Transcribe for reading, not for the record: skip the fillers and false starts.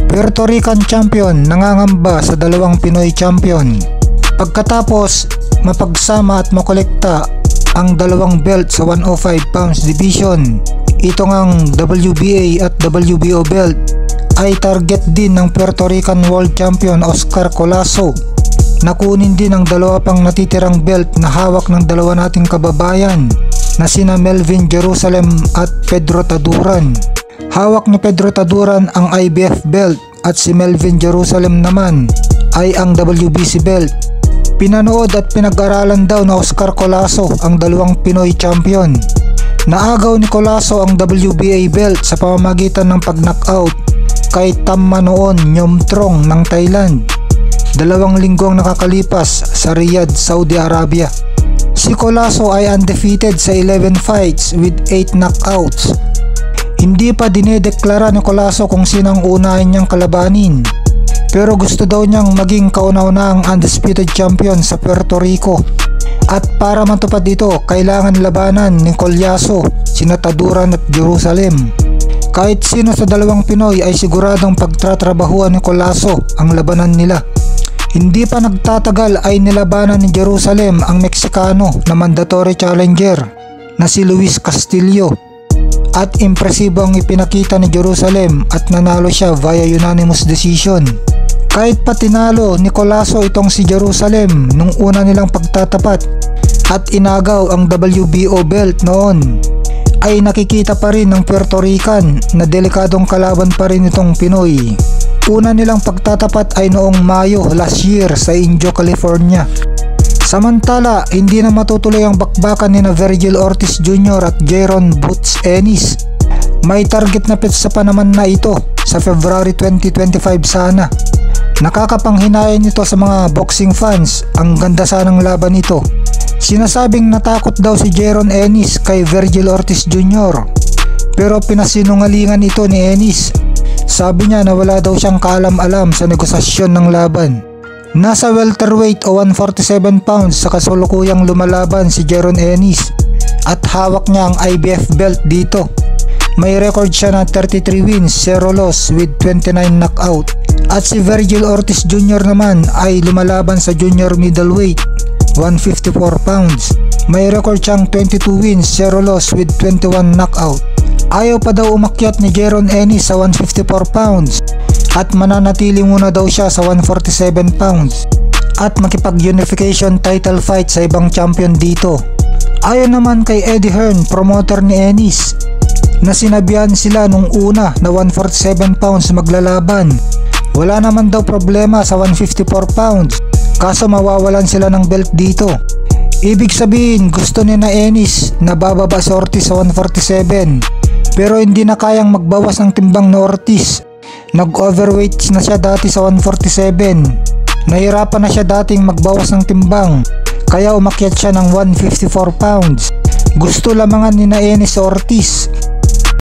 Puerto Rican champion nangangamba sa dalawang Pinoy champion. Pagkatapos mapagsama at makolekta ang dalawang belt sa 105 pounds division, ito ngang WBA at WBO belt ay target din ng Puerto Rican World Champion Oscar Collazo na kunin din ang dalawa pang natitirang belt na hawak ng dalawa nating kababayan na sina Melvin Jerusalem at Pedro Taduran. Hawak ni Pedro Taduran ang IBF belt at si Melvin Jerusalem naman ay ang WBC belt. Pinanood at pinag-aralan daw na Oscar Collazo ang dalawang Pinoy champion. Naagaw ni Collazo ang WBA belt sa pamamagitan ng pag-knockout kay Tamma noon Nyomtrong ng Thailand. 2 linggong nakakalipas sa Riyadh, Saudi Arabia. Si Collazo ay undefeated sa 11 fights with 8 knockouts. Hindi pa dinedeklara ni Collazo kung sinang unahin niyang kalabanin, pero gusto daw niyang maging kauna-unahang undisputed champion sa Puerto Rico. At para matupad ito, kailangan labanan ni Collazo sina Taduran at Jerusalem. Kahit sino sa dalawang Pinoy ay siguradong pagtatrabahuan ni Collazo ang labanan nila. Hindi pa nagtatagal ay nilabanan ni Jerusalem ang Meksikano na mandatory challenger na si Luis Castillo. At impresibo ang ipinakita ni Jerusalem at nanalo siya via unanimous decision. Kahit pa tinalo ni Collazo itong si Jerusalem nung una nilang pagtatapat at inagaw ang WBO belt noon, ay nakikita pa rin ng Puerto Rican na delikadong kalaban pa rin itong Pinoy. Una nilang pagtatapat ay noong Mayo last year sa Indio, California. Samantala, hindi na matutuloy ang bakbakan ni Virgil Ortiz Jr. at Jaron Boots Ennis. May target na petsa pa naman na ito sa February 2025 sana. Nakakapanghinayang ito sa mga boxing fans, ang ganda sanang laban ito. Sinasabing natakot daw si Jaron Ennis kay Virgil Ortiz Jr. pero pinasinungalingan ito ni Ennis. Sabi niya na wala daw siyang kaalam-alam sa negosasyon ng laban. Nasa welterweight o 147 pounds sa kasalukuyang lumalaban si Jaron Ennis at hawak niya ang IBF belt dito. May record siya na 33 wins, 0 loss with 29 knockout. At si Virgil Ortiz Jr. naman ay lumalaban sa junior middleweight 154 pounds. May record siyang 22 wins, 0 loss with 21 knockout. Ayaw pa daw umakyat ni Jaron Ennis sa 154 pounds at mananatili muna daw siya sa 147 pounds at makipag-unification title fight sa ibang champion dito. Ayon naman kay Eddie Hearn, promoter ni Ennis, na sinabihan sila nung una na 147 pounds maglalaban. Wala naman daw problema sa 154 pounds, kaso mawawalan sila ng belt dito. Ibig sabihin, gusto ni na Ennis na bababa si Ortiz sa 147, pero hindi na kayang magbawas ng timbang na Ortiz. Nag-overweight na siya dati sa 147. Nahirapan na siya dating magbawas ng timbang, kaya umakyat siya ng 154 pounds. Gusto lamangan ni na Ennis Ortiz.